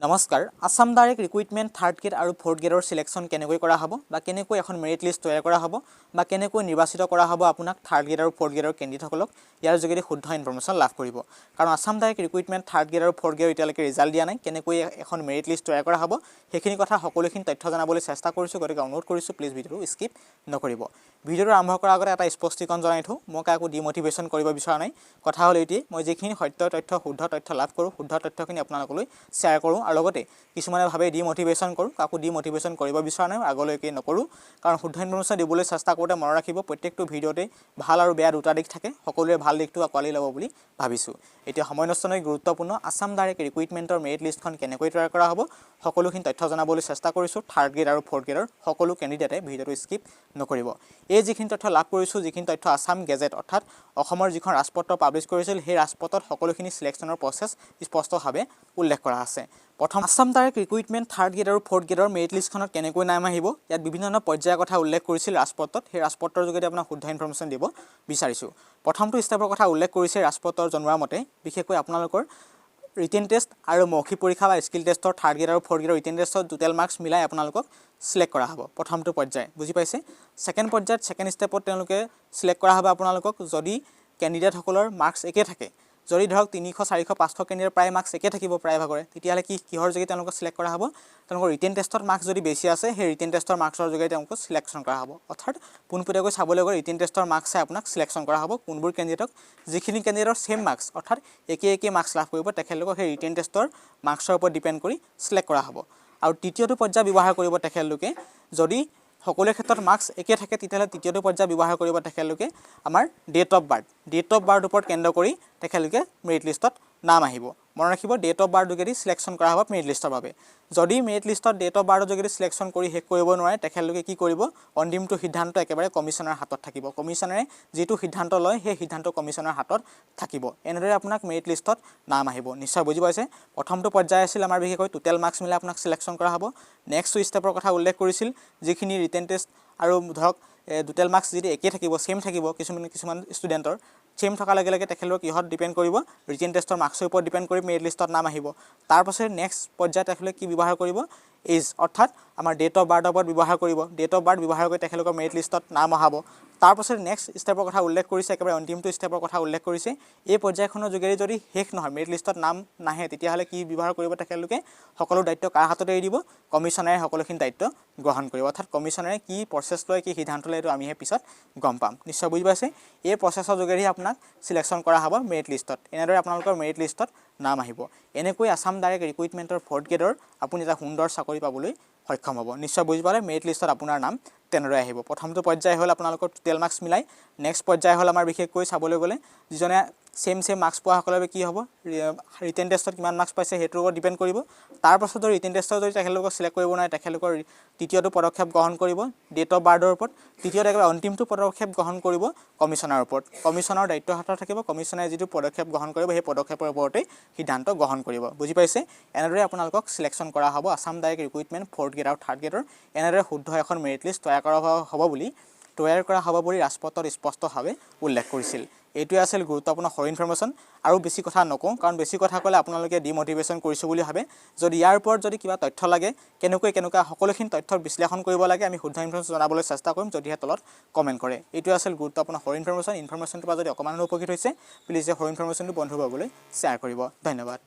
নমস্কাৰ Assam direct recruitment third grade আৰু fourth গ্ৰেডৰ সিলেকশ্যন কেনেকৈ কৰা হ'ব বা কেনেকৈ এখন মেৰিট লিষ্ট তৈয়াৰ কৰা হ'ব বা কেনেকৈ নিৰ্বাচিত কৰা হ'ব আপোনাক থাৰ্ড গ্ৰেড আৰু ফ'ৰ্থ গ্ৰেডৰ কেণ্ডিডেটসকলক ইয়াৰ যোগেদি শুদ্ধ ইনফৰমেশ্যন লাভ কৰিব কাৰণ Assam direct recruitment third grade আৰু ফ'ৰ্থ গ্ৰেডৰ এতিয়ালৈকে ৰিজাল্ট দিয়া নাই কেনেকৈ এখন মেৰিট লিষ্ট তৈয়াৰ কৰা হ'ব সেইখিনি কথা সকলোখিনি তথ্য জানাবলৈ চেষ্টা কৰিছোঁ গতিকে অনুৰোধ কৰিছোঁ প্লিজ ভিডিঅ'টো স্কিপ নকৰিব ভিডিঅ'টো আৰম্ভ কৰাৰ আগতে এটা স্পষ্টীকৰণ জনাই থওঁ মই কাকো ডিমোটিভেশ্যন কৰিব বিচৰা নাই কথা হ'ল এইটোৱেই মই যিখিনি সত্য তথ্য শুদ্ধ তথ্য লাভ কৰোঁ শুদ্ধ তথ্যখিনি আপোনালোকলৈ শ্বেয়াৰ কৰোঁ আৰু লগতে কিছুমানে ভাবে ডিমোটিভেশ্যন কৰোঁ কাকো ডিমোটিভেশ্যন কৰিব বিচৰা নাই আগলৈকে নকৰোঁ কাৰণ শুদ্ধ ইনফৰমেশ্যন দিবলৈ চেষ্টা কৰোঁতে মনত ৰাখিব প্ৰত্যেকটো ভিডিঅ'তে ভাল আৰু বেয়া দুটা দিশ থাকে সকলোৰে ভাল দিশটো আঁকোৱালি ল'ব বুলি ভাবিছোঁ এতিয়া সময় নষ্ট নহয় গুৰুত্বপূৰ্ণ আসাম ডাইৰেক্ট ৰিক্ৰুইটমেণ্টৰ মেৰিট লিষ্টখন কেনেকৈ তৈয়াৰ কৰা হ'ব সকলোখিনি তথ্য জানাবলৈ চেষ্টা কৰিছোঁ থাৰ্ড গ্ৰেড আৰু ফ'ৰ্থ গ্ৰেডৰ সকলো কেণ্ডিডেটে ভিডিঅ'টো স্কিপ নকৰিব এই যিখিনি তথ্য লাভ কৰিছোঁ যিখিনি তথ্য আসাম গেজেট অৰ্থাৎ অসমৰ যিখন ৰাজপত্ৰ পাব্লিছ কৰিছিল সেই ৰাজপত্ৰত সকলোখিনি চিলেকশ্যনৰ প্ৰচেছ স্পষ্টভাৱে উল্লেখ কৰা আছে প্ৰথম Assam direct recruitment third grade আৰু ফ'ৰ্থ গ্ৰেডৰ মেৰিট লিষ্টখনত কেনেকৈ নাম আহিব ইয়াত বিভিন্ন ধৰণৰ পৰ্যায়ৰ কথা উল্লেখ কৰিছিল ৰাজপত্ৰত সেই ৰাজপত্ৰৰ যোগেদি আপোনাক শুদ্ধ ইনফৰমেশ্যন দিব বিচাৰিছোঁ প্ৰথমটো ষ্টেপৰ কথা উল্লেখ কৰিছে ৰাজপত্ৰৰ জনোৱাৰ মতে বিশেষকৈ আপোনালোকৰ ৰিটেন টেষ্ট আৰু মৌখিক পৰীক্ষা বা স্কিল টেষ্টৰ থাৰ্ড গ্ৰেড আৰু ফ'ৰ্থ গ্ৰেডৰ ৰিটেন টেষ্টত টোটেল মাৰ্কছ মিলাই আপোনালোকক চিলেক্ট কৰা হ'ব প্ৰথমটো পৰ্যায় বুজি পাইছে ছেকেণ্ড পৰ্যায়ত ছেকেণ্ড ষ্টেপত তেওঁলোকে চিলেক্ট কৰা হ'ব আপোনালোকক যদি কেণ্ডিডেটসকলৰ মাৰ্কছ একে থাকে যদি ধৰক 300 400 500 কেণ্ডিডেটৰ প্ৰায় মাৰ্কছ একে থাকিব প্ৰায় ভাগৰে তেতিয়াহ'লে কিহৰ যোগেদি তেওঁলোকক চিলেক্ট কৰা হ'ব তেওঁলোকৰ ৰিটেন টেষ্টত মাৰ্কছ যদি বেছি আছে সেই ৰিটেন টেষ্টৰ মাৰ্কছৰ যোগেদি তেওঁলোকক চিলেকশ্যন কৰা হ'ব অৰ্থাৎ পোনপটীয়াকৈ চাবলৈ গ'লে ৰিটেন টেষ্টৰ মাৰ্কছ চাই আপোনাক চিলেকশ্যন কৰা হ'ব কোনবোৰ কেণ্ডিডেটক যিখিনি কেণ্ডিডেটৰ ছেম মাৰ্কছ অৰ্থাৎ একে মাৰ্কছ লাভ কৰিব তেখেতলোকক সেই ৰিটেন টেষ্টৰ মাৰ্কছৰ ওপৰত ডিপেণ্ড কৰি চিলেক্ট কৰা হ'ব আৰু তৃতীয়টো পৰ্যায় ব্যৱহাৰ কৰিব তেখেতলোকে যদি সকলো ক্ষেত্ৰত মাৰ্কছ একে থাকে তেতিয়াহ'লে তৃতীয়টো পৰ্যায় ব্যৱহাৰ কৰিব তেখেতলোকে আমাৰ ডেট অফ বাৰ্থ ওপৰত কেন্দ্ৰ কৰি তেখেতলোকে মেৰিট লিষ্টত নাম আহিব মনত ৰাখিব ডেট অফ বাৰ্থ যোগেদি চিলেকশ্যন কৰা হ'ব মেৰিট লিষ্টৰ বাবে যদি মেৰিট লিষ্টত ডেট অফ বাৰ্থৰ যোগেদি চিলেকশ্যন কৰি শেষ কৰিব নোৱাৰে তেখেতলোকে কি কৰিব অন্তিমটো সিদ্ধান্ত একেবাৰে কমিশ্যনাৰ হাতত থাকিব কমিশ্যনাৰে যিটো সিদ্ধান্ত লয় সেই সিদ্ধান্ত কমিশ্যনাৰ হাতত থাকিব এনেদৰে আপোনাক মেৰিট লিষ্টত নাম আহিব নিশ্চয় বুজি পাইছে প্ৰথমটো পৰ্যায় আছিল আমাৰ বিশেষকৈ টোটেল মাৰ্কছ মিলাই আপোনাক চিলেকশ্যন কৰা হ'ব নেক্সট ষ্টেপৰ কথা উল্লেখ কৰিছিল যিখিনি ৰিটেন টেষ্ট আৰু ধৰক টোটেল মাৰ্কছ যদি একে থাকিব ছেম থাকিব কিছুমান ষ্টুডেণ্টৰ ছেম থকাৰ লগে লগে তেখেতলোক কিহত ডিপেণ্ড কৰিব ৰিটেন টেষ্টৰ মাৰ্কছৰ ওপৰত ডিপেণ্ড কৰি মেৰিট লিষ্টত নাম আহিব তাৰপাছত নেক্সট পৰ্যায়ত তেখেতলোকে কি ব্যৱহাৰ কৰিব এজ অৰ্থাৎ আমাৰ ডেট অফ বাৰ্থৰ ওপৰত ব্যৱহাৰ কৰিব ডেট অফ বাৰ্থ ব্যৱহাৰ কৰি তেখেতলোকৰ মেৰিট লিষ্টত নাম অহাব তাৰপাছত নেক্সট ষ্টেপৰ কথা উল্লেখ কৰিছে একেবাৰে অন্তিমটো ষ্টেপৰ কথা উল্লেখ কৰিছে এই পৰ্যায়খনৰ যোগেদি যদি শেষ নহয় মেৰিট লিষ্টত নাম নাহে তেতিয়াহ'লে কি ব্যৱহাৰ কৰিব তেখেতলোকে সকলো দায়িত্ব কাৰ হাতত এৰি দিব কমিশ্যনাৰে সকলোখিনি দায়িত্ব গ্ৰহণ কৰিব অৰ্থাৎ কমিশ্যনাৰে কি প্ৰচেছ লয় কি সিদ্ধান্ত লয় এইটো আমিহে পিছত গম পাম নিশ্চয় বুজি পাইছে এই প্ৰচেছৰ যোগেদি আপোনাক চিলেকশ্যন কৰা হ'ব মেৰিট লিষ্টত এনেদৰে আপোনালোকৰ মেৰিট লিষ্টত নাম আহিব এনেকৈ আসাম ডাইৰেক্ট ৰিক্ৰুইটমেণ্টৰ ফ'ৰ্থ গ্ৰেডৰ আপুনি এটা সুন্দৰ চাকৰি পাবলৈ সক্ষম হ'ব নিশ্চয় বুজি পালে মেৰিট লিষ্টত আপোনাৰ নাম তেনেদৰে আহিব প্ৰথমটো পৰ্যায় হ'ল আপোনালোকৰ টোটেল মাৰ্কছ মিলাই নেক্সট পৰ্যায় হ'ল আমাৰ বিশেষকৈ চাবলৈ গ'লে যিজনে ছেম মাৰ্কছ পোৱাসকলৰ কি হ'ব ৰিটেন টেষ্টত কিমান মাৰ্কছ পাইছে সেইটোৰ ওপৰত ডিপেণ্ড কৰিব তাৰপাছত যদি ৰিটেন টেষ্টত যদি তেখেতলোকক চিলেক্ট কৰিব নোৱাৰে তেখেতলোকৰ তৃতীয়টো পদক্ষেপ গ্ৰহণ কৰিব ডেট অফ বাৰ্থৰ ওপৰত তৃতীয়তে একেবাৰে অন্তিমটো পদক্ষেপ গ্ৰহণ কৰিব কমিশ্যনাৰ ওপৰত কমিশ্যনৰ দায়িত্ব হাতত থাকিব কমিশ্যনাৰে যিটো পদক্ষেপ গ্ৰহণ কৰিব সেই পদক্ষেপৰ ওপৰতেই সিদ্ধান্ত গ্ৰহণ কৰিব বুজি পাইছে এনেদৰে আপোনালোকক চিলেকশ্যন কৰা হ'ব Assam direct recruitment fourth grade আৰু থাৰ্ড গ্ৰেডৰ এনেদৰে শুদ্ধ এখন মেৰিট লিষ্ট তৈয়াৰ কৰা হ'ব বুলি ৰাজপত্ৰত স্পষ্টভাৱে উল্লেখ কৰিছিল এইটোৱে আছিল গুৰুত্বপূৰ্ণ সৰু ইনফৰমেশ্যন আৰু বেছি কথা নকওঁ কাৰণ বেছি কথা ক'লে আপোনালোকে ডিমোটিভেশ্যন কৰিছোঁ বুলি ভাবে যদি ইয়াৰ ওপৰত যদি কিবা তথ্য লাগে কেনেকৈ সকলোখিনি তথ্যৰ বিশ্লেষণ কৰিব লাগে আমি শুদ্ধ ইনফৰমেশ্যন জনাবলৈ চেষ্টা কৰিম যদিহে তলত কমেণ্ট কৰে এইটোৱে আছিল গুৰুত্বপূৰ্ণ সৰু ইনফৰমেশ্যনটোৰ পৰা যদি অকণমান উপকৃত হৈছে প্লিজ এই সৰু ইনফৰমেশ্যনটো বন্ধুবৰ্গলৈ শ্বেয়াৰ কৰিব ধন্যবাদ